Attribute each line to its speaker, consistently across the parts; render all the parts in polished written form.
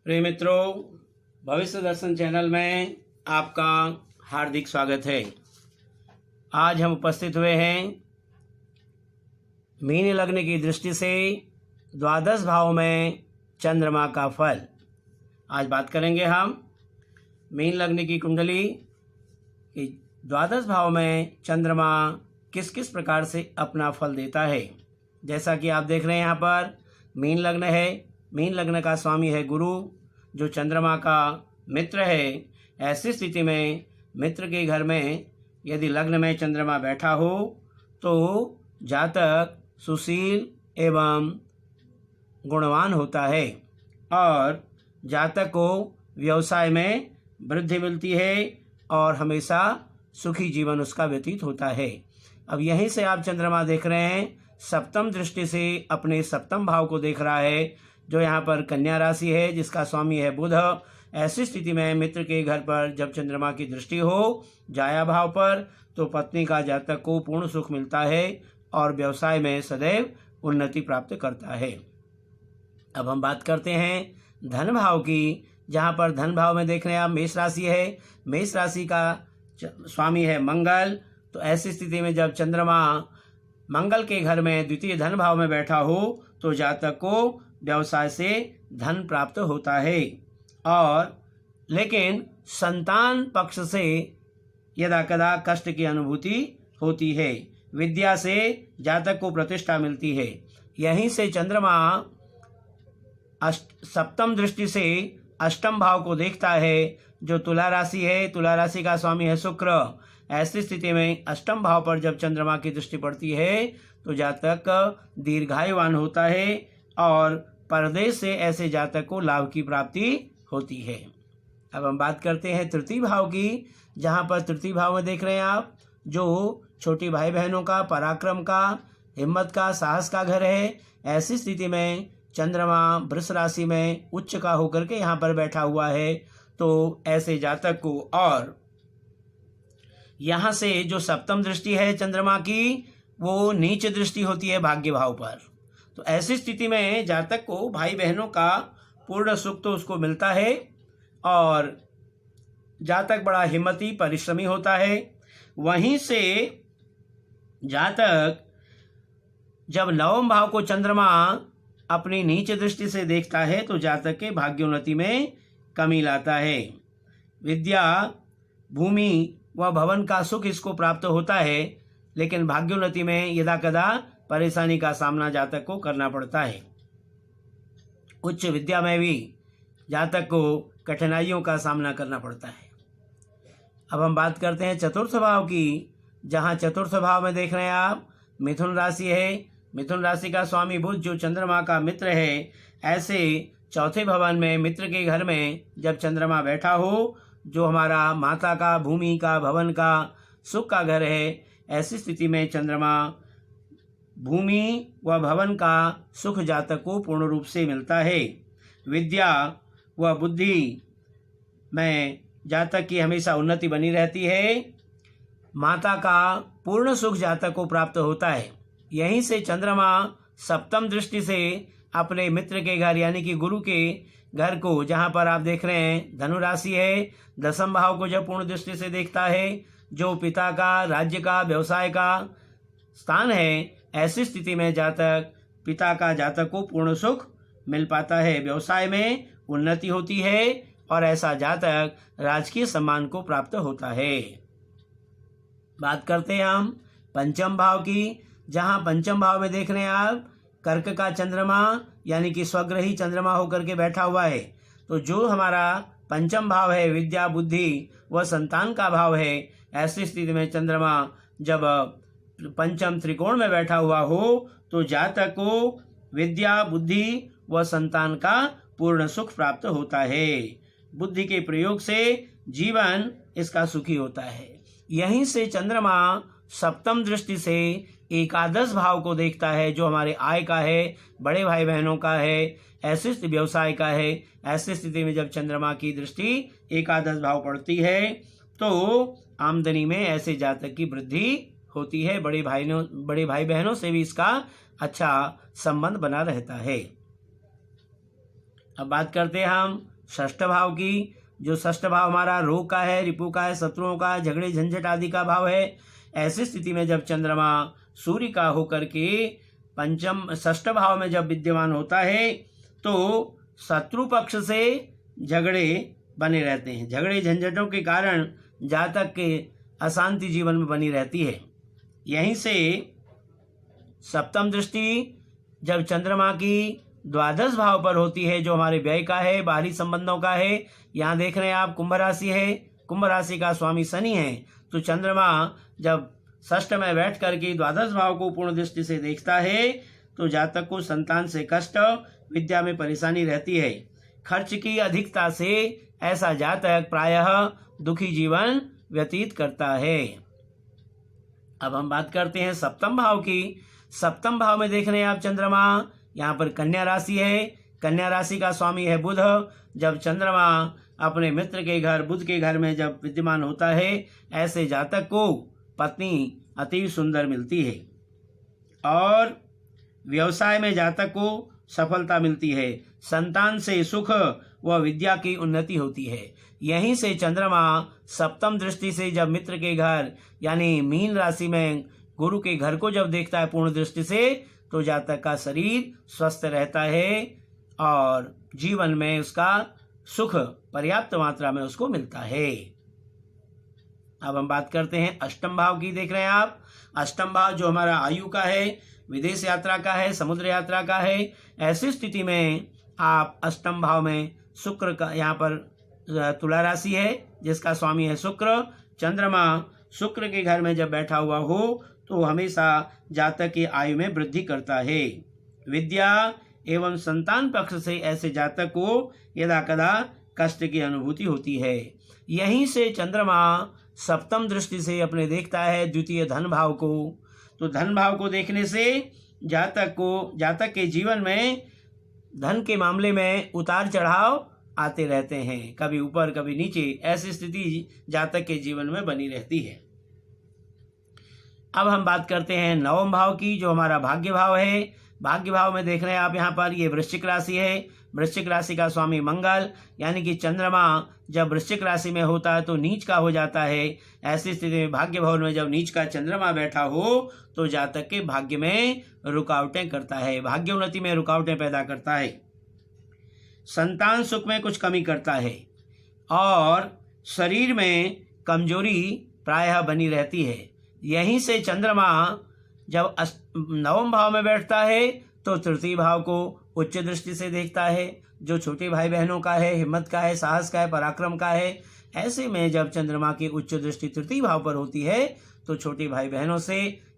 Speaker 1: प्रिय मित्रों, भविष्य दर्शन चैनल में आपका हार्दिक स्वागत है। आज हम उपस्थित हुए हैं मीन लग्न की दृष्टि से द्वादश भाव में चंद्रमा का फल। आज बात करेंगे हम मीन लग्न की कुंडली कि द्वादश भाव में चंद्रमा किस किस प्रकार से अपना फल देता है। जैसा कि आप देख रहे हैं, यहाँ पर मीन लग्न है। मीन लग्न का स्वामी है गुरु, जो चंद्रमा का मित्र है। ऐसी स्थिति में मित्र के घर में यदि लग्न में चंद्रमा बैठा हो तो जातक सुशील एवं गुणवान होता है और जातक को व्यवसाय में वृद्धि मिलती है और हमेशा सुखी जीवन उसका व्यतीत होता है। अब यहीं से आप चंद्रमा देख रहे हैं, सप्तम दृष्टि से अपने सप्तम भाव को देख रहा है, जो यहाँ पर कन्या राशि है, जिसका स्वामी है बुध। ऐसी स्थिति में मित्र के घर पर जब चंद्रमा की दृष्टि हो जाया भाव पर, तो पत्नी का जातक को पूर्ण सुख मिलता है और व्यवसाय में सदैव उन्नति प्राप्त करता है। अब हम बात करते हैं धन भाव की, जहाँ पर धन भाव में देख रहे हैं आप मेष राशि है। मेष राशि का स्वामी है मंगल। तो ऐसी स्थिति में जब चंद्रमा मंगल के घर में द्वितीय धन भाव में बैठा हो तो जातक को व्यवसाय से धन प्राप्त होता है, और लेकिन संतान पक्ष से यदा कदा कष्ट की अनुभूति होती है। विद्या से जातक को प्रतिष्ठा मिलती है। यहीं से चंद्रमा सप्तम दृष्टि से अष्टम भाव को देखता है, जो तुला राशि है। तुला राशि का स्वामी है शुक्र। ऐसी स्थिति में अष्टम भाव पर जब चंद्रमा की दृष्टि पड़ती है तो जातक दीर्घायुवान होता है और परदेश से ऐसे जातक को लाभ की प्राप्ति होती है। अब हम बात करते हैं तृतीय भाव की, जहाँ पर तृतीय भाव में देख रहे हैं आप, जो छोटी भाई बहनों का, पराक्रम का, हिम्मत का, साहस का घर है। ऐसी स्थिति में चंद्रमा वृष राशि में उच्च का होकर के यहाँ पर बैठा हुआ है, तो ऐसे जातक को, और यहाँ से जो सप्तम दृष्टि है चंद्रमा की, वो नीच दृष्टि होती है भाग्य भाव पर। तो ऐसी स्थिति में जातक को भाई बहनों का पूर्ण सुख तो उसको मिलता है और जातक बड़ा हिम्मती परिश्रमी होता है। वहीं से जातक जब नवम भाव को चंद्रमा अपनी नीच दृष्टि से देखता है तो जातक के भाग्योन्नति में कमी लाता है। विद्या, भूमि व भवन का सुख इसको प्राप्त होता है, लेकिन भाग्योन्नति में यदा कदा परेशानी का सामना जातक को करना पड़ता है। उच्च विद्या में भी जातक को कठिनाइयों का सामना करना पड़ता है। अब हम बात करते हैं चतुर्थ भाव की, जहाँ चतुर्थ भाव में देख रहे हैं आप मिथुन राशि है। मिथुन राशि का स्वामी बुध, जो चंद्रमा का मित्र है। ऐसे चौथे भवन में मित्र के घर में जब चंद्रमा बैठा हो, जो हमारा माता का, भूमि का, भवन का, सुख का घर है, ऐसी स्थिति में चंद्रमा भूमि व भवन का सुख जातक को पूर्ण रूप से मिलता है। विद्या व बुद्धि में जातक की हमेशा उन्नति बनी रहती है। माता का पूर्ण सुख जातक को प्राप्त होता है। यहीं से चंद्रमा सप्तम दृष्टि से अपने मित्र के घर यानी कि गुरु के घर को, जहाँ पर आप देख रहे हैं धनु राशि है, दसम भाव को जब पूर्ण दृष्टि से देखता है, जो पिता का, राज्य का, व्यवसाय का स्थान है। ऐसी स्थिति में जातक पिता का जातक को पूर्ण सुख मिल पाता है, व्यवसाय में उन्नति होती है और ऐसा जातक राजकीय सम्मान को प्राप्त होता है। बात करते हैं हम पंचम भाव की, जहाँ पंचम भाव में देख रहे हैं आप कर्क का चंद्रमा यानी कि स्वग्रही चंद्रमा होकर के बैठा हुआ है। तो जो हमारा पंचम भाव है विद्या, बुद्धि व संतान का भाव है। ऐसी स्थिति में चंद्रमा जब पंचम त्रिकोण में बैठा हुआ हो तो जातक को विद्या, बुद्धि व संतान का पूर्ण सुख प्राप्त होता है। बुद्धि के प्रयोग से जीवन इसका सुखी होता है। यहीं से चंद्रमा सप्तम दृष्टि से एकादश भाव को देखता है, जो हमारे आय का है, बड़े भाई बहनों का है, ऐसे व्यवसाय का है। ऐसी स्थिति में जब चंद्रमा की दृष्टि एकादश भाव पड़ती है तो आमदनी में ऐसे जातक की वृद्धि होती है। बड़े भाई बहनों से भी इसका अच्छा संबंध बना रहता है। अब बात करते हैं हम षष्ठ भाव की, जो षष्ठ भाव हमारा रोग का है, रिपु का है, शत्रुओं का, झगड़े झंझट आदि का भाव है। ऐसी स्थिति में जब चंद्रमा सूर्य का होकर के पंचम षष्ठ भाव में जब विद्यमान होता है तो शत्रु पक्ष से झगड़े बने रहते हैं। झगड़े झंझटों के कारण जातक के अशांति जीवन में बनी रहती है। यहीं से सप्तम दृष्टि जब चंद्रमा की द्वादश भाव पर होती है, जो हमारे व्यय का है, बाहरी संबंधों का है। यहाँ देख रहे हैं आप कुंभ राशि है, कुंभ राशि का स्वामी शनि है। तो चंद्रमा जब षष्ठ में बैठ करके द्वादश भाव को पूर्ण दृष्टि से देखता है तो जातक को संतान से कष्ट, विद्या में परेशानी रहती है। खर्च की अधिकता से ऐसा जातक प्रायः दुखी जीवन व्यतीत करता है। अब हम बात करते हैं सप्तम भाव की। सप्तम भाव में देख रहे हैं आप चंद्रमा, यहाँ पर कन्या राशि है। कन्या राशि का स्वामी है बुध। जब चंद्रमा अपने मित्र के घर, बुध के घर में जब विद्यमान होता है, ऐसे जातक को पत्नी अति सुंदर मिलती है और व्यवसाय में जातक को सफलता मिलती है। संतान से सुख व विद्या की उन्नति होती है। यहीं से चंद्रमा सप्तम दृष्टि से जब मित्र के घर यानी मीन राशि में गुरु के घर को जब देखता है पूर्ण दृष्टि से, तो जातक का शरीर स्वस्थ रहता है और जीवन में उसका सुख पर्याप्त मात्रा में उसको मिलता है। अब हम बात करते हैं अष्टम भाव की। देख रहे हैं आप, अष्टम भाव जो हमारा आयु का है, विदेश यात्रा का है, समुद्र यात्रा का है। ऐसी स्थिति में आप अष्टम भाव में शुक्र का, यहाँ पर तुला राशि है जिसका स्वामी है शुक्र। चंद्रमा शुक्र के घर में जब बैठा हुआ हो तो हमेशा जातक की आयु में वृद्धि करता है। विद्या एवं संतान पक्ष से ऐसे जातक को यदा कदा कष्ट की अनुभूति होती है। यहीं से चंद्रमा सप्तम दृष्टि से अपने देखता है द्वितीय धन भाव को। तो धन भाव को देखने से जातक के जीवन में धन के मामले में उतार चढ़ाव आते रहते हैं, कभी ऊपर कभी नीचे। ऐसी स्थिति जातक के जीवन में बनी रहती है। अब हम बात करते हैं नवम भाव की, जो हमारा भाग्य भाव है। भाग्य भाव में देख रहे हैं आप यहाँ पर, ये वृश्चिक राशि है। वृश्चिक राशि का स्वामी मंगल, यानी कि चंद्रमा जब वृश्चिक राशि में होता है तो नीच का हो जाता है। ऐसी स्थिति में भाग्य भाव में जब नीच का चंद्रमा बैठा हो तो जातक के भाग्य में रुकावटें करता है, भाग्योन्नति में रुकावटें पैदा करता है। संतान सुख में कुछ कमी करता है और शरीर में कमजोरी प्रायः बनी रहती है। यहीं से चंद्रमा जब नवम भाव में बैठता है तो तृतीय भाव को उच्च दृष्टि से देखता है, जो छोटे भाई बहनों का है, हिम्मत का है, साहस का है, पराक्रम का है। ऐसे में जब चंद्रमा की उच्च दृष्टि तृतीय भाव पर होती है तो छोटे भाई बहनों से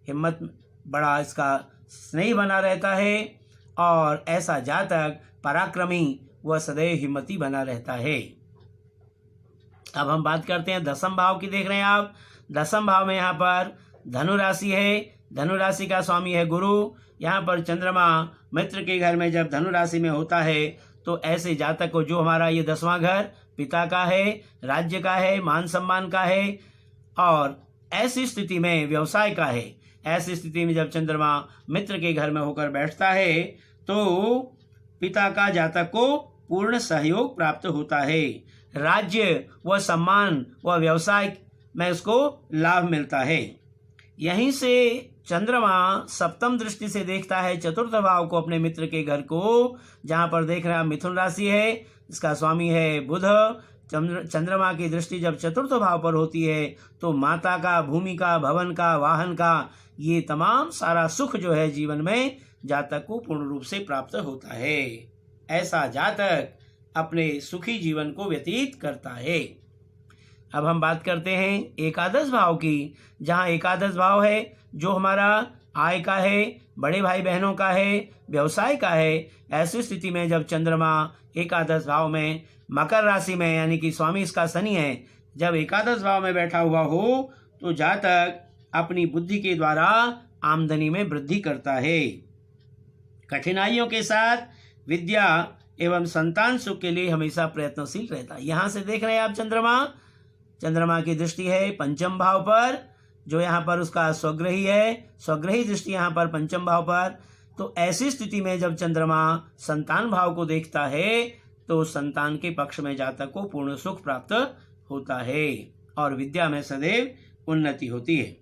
Speaker 1: हिम्मत, बड़ा इसका स्नेह बना रहता है और ऐसा जातक पराक्रमी व सदैव हिम्मती बना रहता है। अब हम बात करते हैं दसम भाव की। देख रहे हैं आप, दसम भाव में यहाँ पर धनु राशि है। धनु राशि का स्वामी है गुरु। यहाँ पर चंद्रमा मित्र के घर में जब धनु राशि में होता है तो ऐसे जातक को, जो हमारा ये 10वां घर पिता का है, राज्य का है, मान सम्मान का है और ऐसी स्थिति में व्यवसाय का है। ऐसी स्थिति में जब चंद्रमा मित्र के घर में होकर बैठता है तो पिता का जातक को पूर्ण सहयोग प्राप्त होता है। राज्य व सम्मान व व्यवसाय में उसको लाभ मिलता है। यहीं से चंद्रमा सप्तम दृष्टि से देखता है चतुर्थ भाव को, अपने मित्र के घर को, जहाँ पर देख रहे हैं मिथुन राशि है, इसका स्वामी है बुध। चंद्रमा की दृष्टि जब चतुर्थ भाव पर होती है तो माता का, भूमि का, भवन का, वाहन का, ये तमाम सारा सुख जो है जीवन में जातक को पूर्ण रूप से प्राप्त होता है। ऐसा जातक अपने सुखी जीवन को व्यतीत करता है। अब हम बात करते हैं एकादश भाव की, जहाँ एकादश भाव है जो हमारा आय का है, बड़े भाई बहनों का है, व्यवसाय का है। ऐसी स्थिति में जब चंद्रमा एकादश भाव में मकर राशि में, यानी कि स्वामी इसका शनि है, जब एकादश भाव में बैठा हुआ हो तो जातक अपनी बुद्धि के द्वारा आमदनी में वृद्धि करता है। कठिनाइयों के साथ विद्या एवं संतान सुख के लिए हमेशा प्रयत्नशील रहता है। यहाँ से देख रहे हैं आप चंद्रमा की दृष्टि है पंचम भाव पर, जो यहाँ पर उसका स्वग्रही है, स्वग्रही दृष्टि यहाँ पर पंचम भाव पर। तो ऐसी स्थिति में जब चंद्रमा संतान भाव को देखता है तो संतान के पक्ष में जातक को पूर्ण सुख प्राप्त होता है और विद्या में सदैव उन्नति होती है।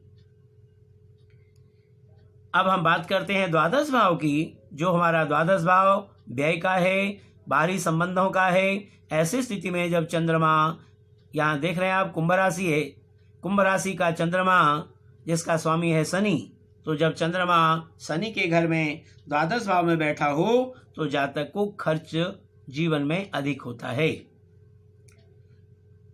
Speaker 1: अब हम बात करते हैं द्वादश भाव की। जो हमारा द्वादश भाव व्यय का है, बाहरी संबंधों का है। ऐसी स्थिति में जब चंद्रमा, यहाँ देख रहे हैं आप कुंभ राशि है, कुंभ राशि का चंद्रमा जिसका स्वामी है शनि, तो जब चंद्रमा शनि के घर में द्वादश भाव में बैठा हो तो जातक को खर्च जीवन में अधिक होता है,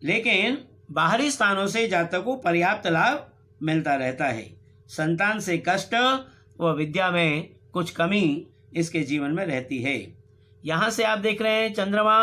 Speaker 1: लेकिन बाहरी स्थानों से जातक को पर्याप्त लाभ मिलता रहता है। संतान से कष्ट व विद्या में कुछ कमी इसके जीवन में रहती है। यहाँ से आप देख रहे हैं चंद्रमा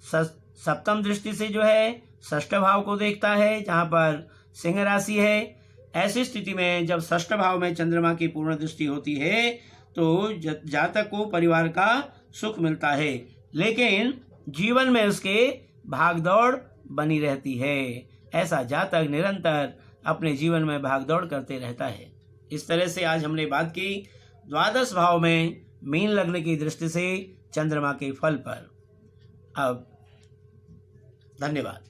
Speaker 1: सप्तम दृष्टि से जो है षष्ठ भाव को देखता है, जहाँ पर सिंह राशि है। ऐसी स्थिति में जब षष्ठ भाव में चंद्रमा की पूर्ण दृष्टि होती है तो जातक को परिवार का सुख मिलता है, लेकिन जीवन में उसके भागदौड़ बनी रहती है। ऐसा जातक निरंतर अपने जीवन में भागदौड़ करते रहता है। इस तरह से आज हमने बात की द्वादश भाव में मीन लग्न की दृष्टि से चंद्रमा के फल पर। अब धन्यवाद।